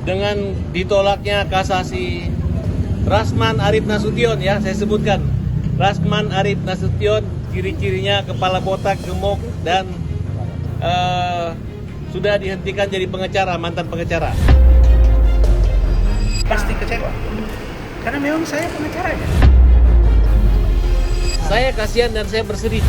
dengan ditolaknya kasasi Rasman Arief Nasution, ya saya sebutkan Rasman Arief Nasution, ciri-cirinya kepala botak, gemuk, dan sudah dihentikan jadi pengacara, mantan pengacara. Pasti kecewa, karena memang saya pengacaranya. Saya kasihan dan saya bersedih.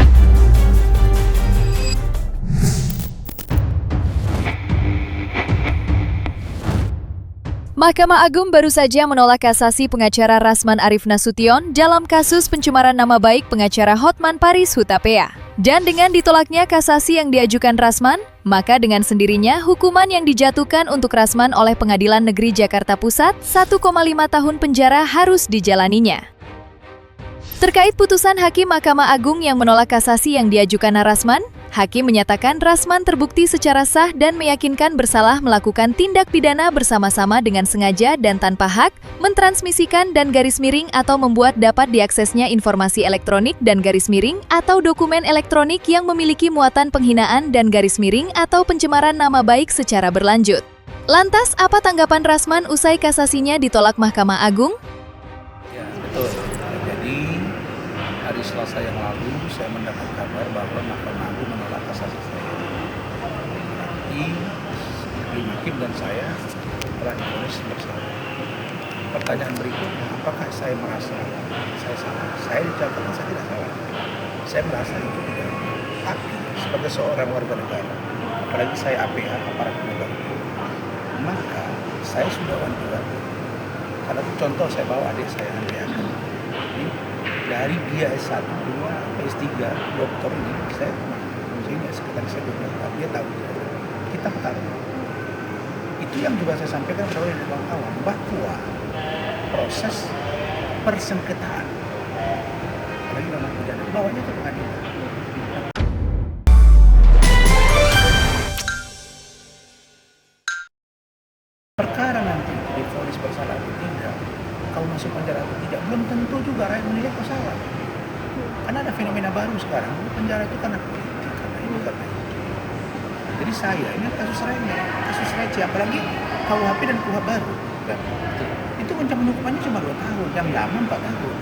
Mahkamah Agung baru saja menolak kasasi pengacara Rasman Arief Nasution dalam kasus pencemaran nama baik pengacara Hotman Paris Hutapea. Dan dengan ditolaknya kasasi yang diajukan Rasman, maka dengan sendirinya hukuman yang dijatuhkan untuk Rasman oleh Pengadilan Negeri Jakarta Pusat 1,5 tahun penjara harus dijalaninya. Terkait putusan Hakim Mahkamah Agung yang menolak kasasi yang diajukan Rasman, Hakim menyatakan Rasman terbukti secara sah dan meyakinkan bersalah melakukan tindak pidana bersama-sama dengan sengaja dan tanpa hak, mentransmisikan dan garis miring atau membuat dapat diaksesnya informasi elektronik dan garis miring atau dokumen elektronik yang memiliki muatan penghinaan dan garis miring atau pencemaran nama baik secara berlanjut. Lantas, apa tanggapan Rasman usai kasasinya ditolak Mahkamah Agung? Ya, betul. Jadi, hari Selasa yang lalu saya mendapat kabar bahwa Mahkamah Agung menolak kasasi saya. Berarti hakim dan saya telah divonis bersalah. Pertanyaan berikutnya, apakah saya merasa saya salah? Saya dikatakan saya tidak salah. Saya merasa itu tidak. Tapi sebagai seorang warga negara, apalagi saya APH, aparat penegak hukum, maka saya sudah wanti-wanti. Karena itu contoh saya bawa adik saya Andrea. Dari dia S1, 2, S3, doktor ini, saya ini sekretaris saya 12 tahun, dia tahu kita bertarung. Itu yang juga saya sampaikan kepada kawan-kawan, bahwa proses persengketaan, apalagi dalam pidana, bawanya ke pengadilan. Perkara nanti divonis bersalah atau tidak, kalau masuk penjara atau tidak, belum tentu juga rakyat menilai bersalah. Karena ada fenomena baru sekarang, penjara itu karena politik, karena ini, karena itu. Jadi saya, ini kasus receh, apalagi KUHP dan KUHP baru. Itu ancaman hukumannya cuma 2 tahun, yang lama 4 tahun.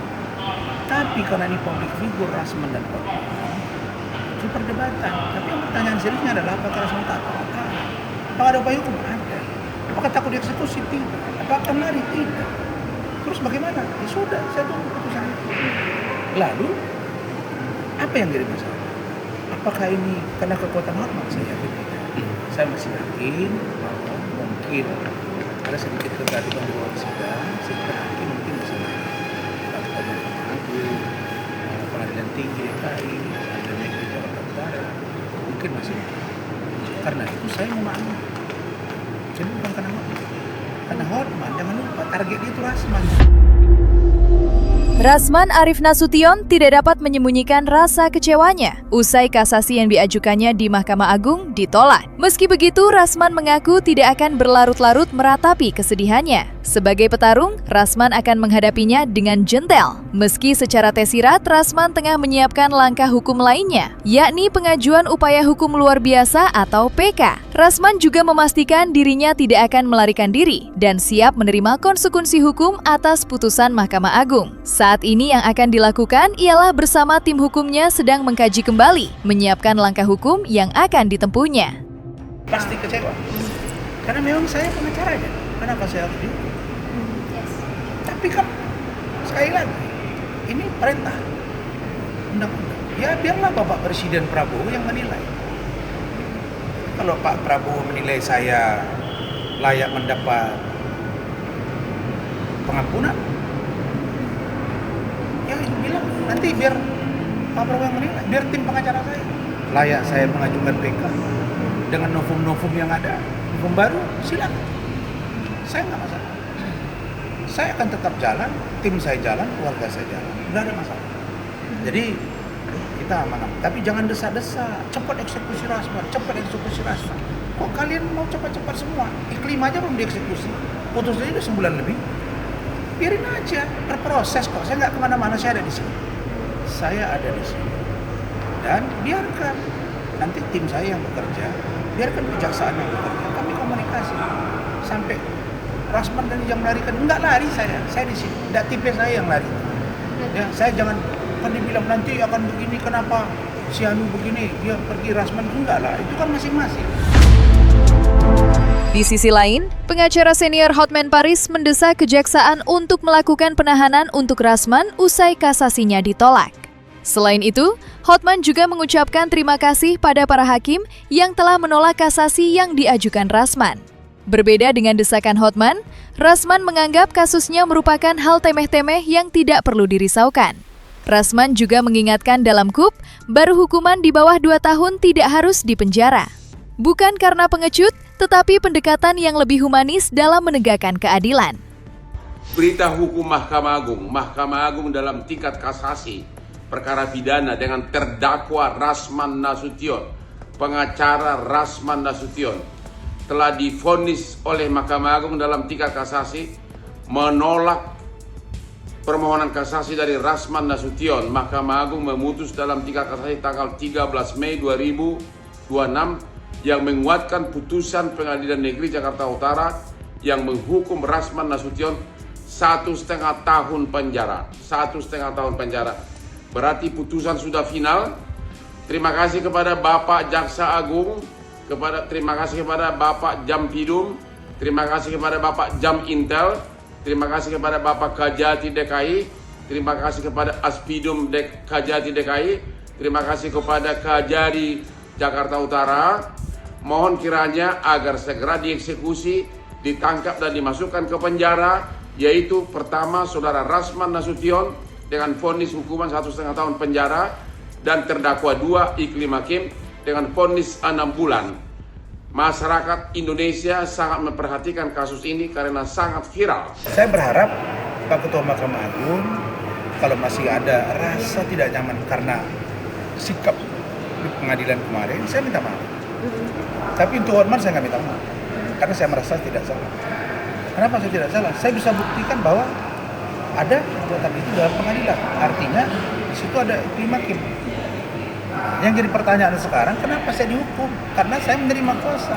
Tapi karena ini public figure, Rasman dan Hotman, itu perdebatan. Tapi yang pertanyaan seriusnya adalah apakah Rasman taat atau tidak? Apakah ada upaya hukum? Ada. Apakah takut dieksekusi? Tidak. Apakah akan lari? Tidak. Terus bagaimana? Ya sudah, saya tunggu keputusan itu. Lalu, apa yang jadi masalah? Apakah ini karena kekuatan Hotman? Saya yakin tidak. Saya masih yakin bahwa mungkin ada sedikit keterlibatan di ruang sidang, sehingga hakim mungkin bisa melakukan Mahkamah Agung, Pengadilan Tinggi DKI, Pengadilan Negeri Jakarta Utara, mungkin masih. Karena itu saya memahami. Jadi bukan karena Hotman. Karena Hotman, jangan lupa target itu Rasman. Rasman Arief Nasution tidak dapat menyembunyikan rasa kecewanya usai kasasi yang diajukannya di Mahkamah Agung ditolak. Meski begitu, Rasman mengaku tidak akan berlarut-larut meratapi kesedihannya. Sebagai petarung, Rasman akan menghadapinya dengan gentel. Meski secara tersirat, Rasman tengah menyiapkan langkah hukum lainnya, yakni pengajuan upaya hukum luar biasa atau PK. Rasman juga memastikan dirinya tidak akan melarikan diri dan siap menerima konsekuensi hukum atas putusan Mahkamah Agung. Saat ini yang akan dilakukan ialah bersama tim hukumnya sedang mengkaji kembali, menyiapkan langkah hukum yang akan ditempuhnya. Pasti kecewa, karena memang saya pengacaranya. Kenapa saya harus dihukum? Tapi kan, sekali lagi, ini perintah undang-undang. Ya biarlah Bapak Presiden Prabowo yang menilai. Kalau Pak Prabowo menilai saya layak mendapat pengampunan, ya bilang nanti biar Pak Prabowo yang menilai, biar tim pengacara saya layak saya mengajukan PK dengan novum-novum yang ada, novum baru, silakan. Saya nggak masalah. Saya akan tetap jalan, tim saya jalan, keluarga saya jalan, nggak ada masalah. Jadi kita aman. Tapi jangan desa-desa, cepat eksekusi Rasman, cepat eksekusi Rasman. Kok kalian mau cepat-cepat semua? Iklim aja belum dieksekusi, putusnya udah sebulan lebih. Biarin aja, berproses kok. Saya nggak kemana-mana, saya ada di sini. Saya ada di sini. Dan biarkan nanti tim saya yang bekerja, biarkan kejaksaan yang bekerja. Kami komunikasi sampai Rasman kan yang larikan, enggak lari saya di sini, enggak tipe saya yang lari. Ya, saya jangan kan dibilang nanti akan begini, kenapa si Anu begini, dia pergi Rasman, enggak lah, itu kan masing-masing. Di sisi lain, pengacara senior Hotman Paris mendesak kejaksaan untuk melakukan penahanan untuk Rasman usai kasasinya ditolak. Selain itu, Hotman juga mengucapkan terima kasih pada para hakim yang telah menolak kasasi yang diajukan Rasman. Berbeda dengan desakan Hotman, Rasman menganggap kasusnya merupakan hal temeh-temeh yang tidak perlu dirisaukan. Rasman juga mengingatkan dalam KUP, baru hukuman di bawah 2 tahun tidak harus dipenjara. Bukan karena pengecut, tetapi pendekatan yang lebih humanis dalam menegakkan keadilan. Berita hukum Mahkamah Agung dalam tingkat kasasi perkara pidana dengan terdakwa Rasman Nasution, pengacara Rasman Nasution, telah divonis oleh Mahkamah Agung dalam tingkat kasasi menolak permohonan kasasi dari Rasman Nasution. Mahkamah Agung memutus dalam tingkat kasasi tanggal 13 Mei 2026 yang menguatkan putusan Pengadilan Negeri Jakarta Utara yang menghukum Rasman Nasution 1,5 tahun penjara. 1,5 tahun penjara. Berarti putusan sudah final. Terima kasih kepada Bapak Jaksa Agung, terima kasih kepada Bapak Jampidum, terima kasih kepada Bapak Jam Intel, terima kasih kepada Bapak Kajati DKI, terima kasih kepada Aspidum Kajati DKI, terima kasih kepada Kajari Jakarta Utara. Mohon kiranya agar segera dieksekusi, ditangkap dan dimasukkan ke penjara, yaitu pertama Saudara Rasman Nasution dengan vonis hukuman 1,5 tahun penjara dan terdakwa 2 Iklim Hakim dengan vonis 6 bulan. Masyarakat Indonesia sangat memperhatikan kasus ini karena sangat viral. Saya berharap Pak Ketua Mahkamah Agung kalau masih ada rasa tidak nyaman karena sikap di pengadilan kemarin, saya minta maaf. Tapi untuk Hotman saya nggak minta maaf, karena saya merasa tidak salah. Kenapa saya tidak salah? Saya bisa buktikan bahwa ada perbuatan itu dalam pengadilan. Artinya di situ ada Iklim Hakim. Yang jadi pertanyaan sekarang, kenapa saya dihukum? Karena saya menerima kuasa.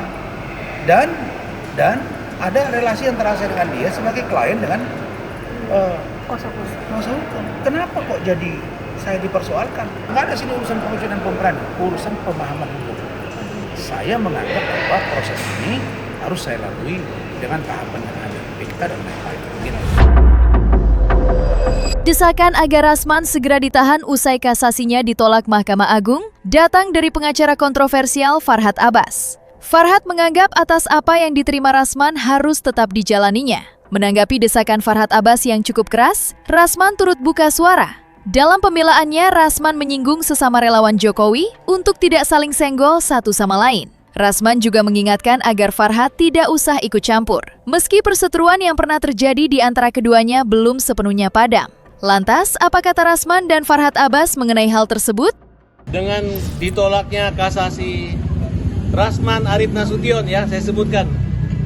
Dan ada relasi antara saya dengan dia sebagai klien dengan kuasa hukum. Kenapa kok jadi saya dipersoalkan? Nggak ada sini urusan pengujian dan pemberani, urusan pemahaman hukum. Saya menganggap bahwa proses ini harus saya lalui dengan tahapan yang ada, PK dan lain-lain. Desakan agar Rasman segera ditahan usai kasasinya ditolak Mahkamah Agung datang dari pengacara kontroversial Farhad Abbas. Farhad menganggap atas apa yang diterima Rasman harus tetap dijalaninya. Menanggapi desakan Farhad Abbas yang cukup keras, Rasman turut buka suara. Dalam pembelaannya, Rasman menyinggung sesama relawan Jokowi untuk tidak saling senggol satu sama lain. Rasman juga mengingatkan agar Farhad tidak usah ikut campur, meski perseteruan yang pernah terjadi di antara keduanya belum sepenuhnya padam. Lantas, apa kata Rasman dan Farhad Abbas mengenai hal tersebut? Dengan ditolaknya kasasi Rasman Arif Nasution, ya saya sebutkan,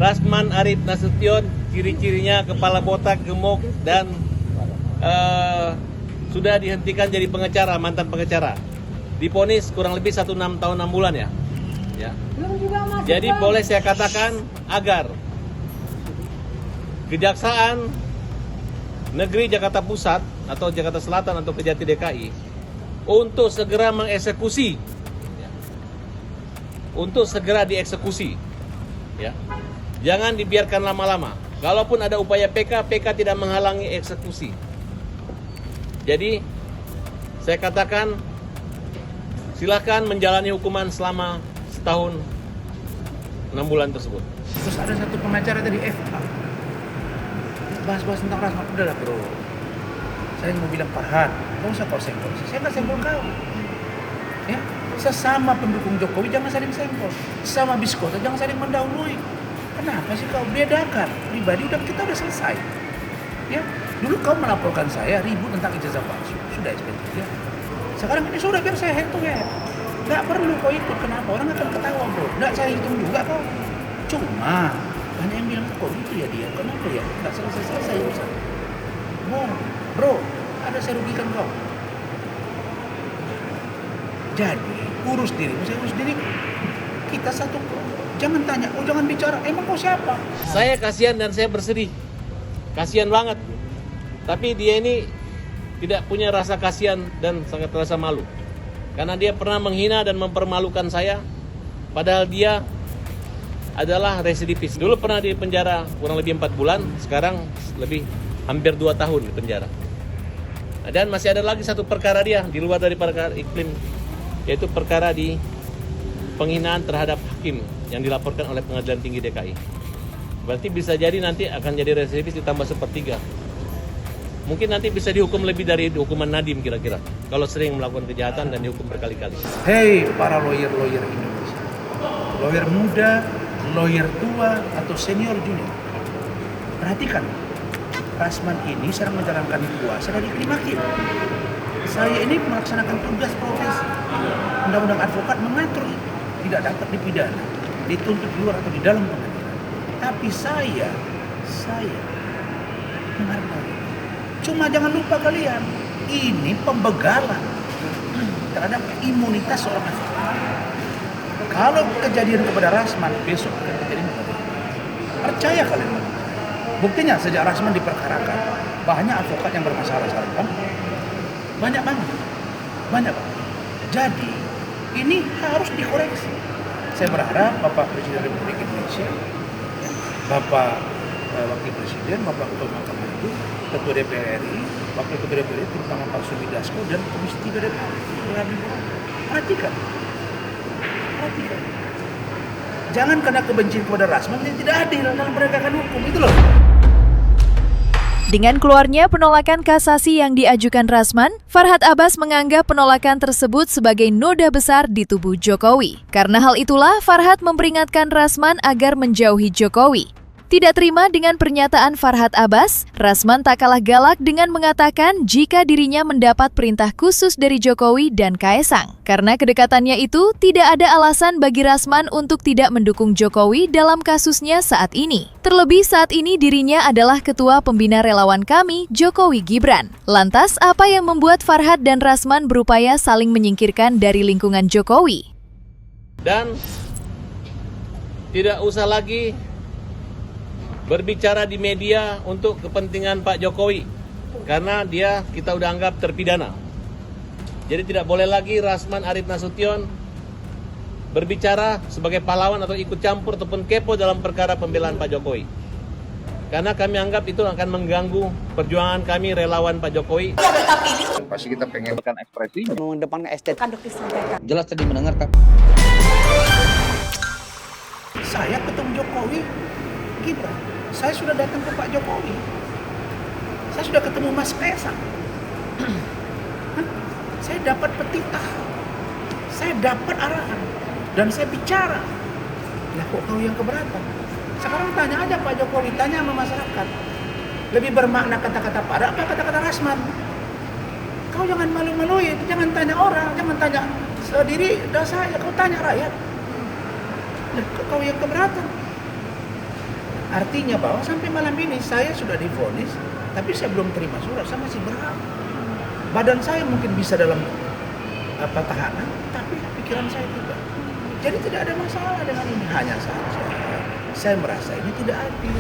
Rasman Arif Nasution, ciri-cirinya kepala botak, gemuk, dan sudah dihentikan jadi pengacara, mantan pengacara. Diponis kurang lebih 1,6 tahun 6 bulan ya. Jadi boleh saya katakan agar Kejaksaan Negeri Jakarta Pusat atau Jakarta Selatan atau Kejati DKI untuk segera mengeksekusi, untuk segera dieksekusi, ya. Jangan dibiarkan lama-lama. Kalaupun ada upaya PK tidak menghalangi eksekusi. Jadi saya katakan silakan menjalani hukuman selama setahun 6 bulan tersebut. Terus ada satu pengacara dari FA bahas-bahas tentang Rasman. Udah lah bro, saya mau bilang Farhad, gak usah kau senggol. Saya nggak senggol kau. Ya, sesama pendukung Jokowi jangan saling senggol. Sesama biskota jangan saling mendahului. Kenapa sih kau bedakan? Pribadi kita udah selesai. Ya, dulu kau melaporkan saya ribut tentang ijazah palsu, sudah SP3. Sekarang ini sudah biar saya head to head. Nggak perlu kau ikut, kenapa? Orang akan ketawa bro. Nggak saya hitung juga kau. Cuma banyak yang bilang kok gitu ya dia. Kenapa ya? Nggak selesai urusan. Bro, ada saya rugikan kau. Jadi urus dirimu, saya urus diriku. Kita satu kelompok. Jangan tanya, oh jangan bicara, emang kau siapa? Saya kasihan dan saya bersedih. Kasihan banget. Tapi dia ini tidak punya rasa kasihan dan sangat rasa malu. Karena dia pernah menghina dan mempermalukan saya. Padahal dia adalah residivis. Dulu pernah di penjara kurang lebih 4 bulan. Sekarang lebih hampir 2 tahun di penjara. Dan masih ada lagi satu perkara dia di luar dari perkara iklim. Yaitu perkara di penghinaan terhadap hakim yang dilaporkan oleh Pengadilan Tinggi DKI. Berarti bisa jadi nanti akan jadi residivis ditambah 1/3. Mungkin nanti bisa dihukum lebih dari hukuman Nadiem kira-kira. Kalau sering melakukan kejahatan dan dihukum berkali-kali. Hei para lawyer-lawyer Indonesia. Lawyer muda, lawyer tua, atau senior junior. Perhatikan, Rasman ini sedang menjalankan kuasa dari iklim hakim. Saya ini melaksanakan tugas profesi. Undang-undang advokat mengatur tidak dapat dipidana, dituntut di luar atau di dalam pengadilan. Tapi saya menghargai. Cuma jangan lupa kalian, ini pembegalan terhadap imunitas seorang advokat. Kalau kejadian kepada Rasman, besok akan terjadi kepada dia. Percaya kalian? Buktinya sejak Rasman diperkarakan, banyak advokat yang bermasalah sekarang kan? Banyak banget. Jadi, ini harus dikoreksi. Saya berharap Bapak Presiden Republik Indonesia, Bapak Wakil Presiden, Bapak Ketua Mahkamah Agung, Ketua DPR RI, Wakil Ketua DPR RI, terutama Pak Sumi Dasko dan Komisi 3 DPR. Perhatikan. Jangan karena kebencian kepada Rasman yang tidak adil dalam penegakan hukum, itu loh. Dengan keluarnya penolakan kasasi yang diajukan Rasman, Farhad Abbas menganggap penolakan tersebut sebagai noda besar di tubuh Jokowi. Karena hal itulah, Farhad memperingatkan Rasman agar menjauhi Jokowi. Tidak terima dengan pernyataan Farhad Abbas, Rasman tak kalah galak dengan mengatakan jika dirinya mendapat perintah khusus dari Jokowi dan Kaesang. Karena kedekatannya itu, tidak ada alasan bagi Rasman untuk tidak mendukung Jokowi dalam kasusnya saat ini. Terlebih saat ini dirinya adalah ketua pembina relawan kami, Jokowi Gibran. Lantas, apa yang membuat Farhad dan Rasman berupaya saling menyingkirkan dari lingkungan Jokowi? Dan tidak usah lagi berbicara di media untuk kepentingan Pak Jokowi, karena kita udah anggap terpidana. Jadi tidak boleh lagi Rasman Arif Nasution berbicara sebagai pahlawan atau ikut campur ataupun kepo dalam perkara pembelaan Pak Jokowi. Karena kami anggap itu akan mengganggu perjuangan kami relawan Pak Jokowi. Pasti kita pengen ekspresinya. Mengedepankan estetika. Jelas tadi mendengarkan. Saya ketemu Jokowi, Gibran. Saya sudah datang ke Pak Jokowi. Saya sudah ketemu Mas Kaesang. Saya dapat petita. Saya dapat arahan. Dan saya bicara. Lah kok kau yang keberatan? Sekarang tanya aja Pak Jokowi, tanya sama masyarakat. Lebih bermakna kata-kata Pada apa kata-kata Rasman? Kau jangan malu-malui, jangan tanya orang, jangan tanya sendiri, dah saya, kau tanya rakyat. Lah kok kau yang keberatan? Artinya bahwa sampai malam ini saya sudah divonis, tapi saya belum terima surat, saya masih berhak. Badan saya mungkin bisa dalam tahanan, tapi pikiran saya tidak. Jadi tidak ada masalah dengan ini. Hanya saja saya merasa ini tidak adil.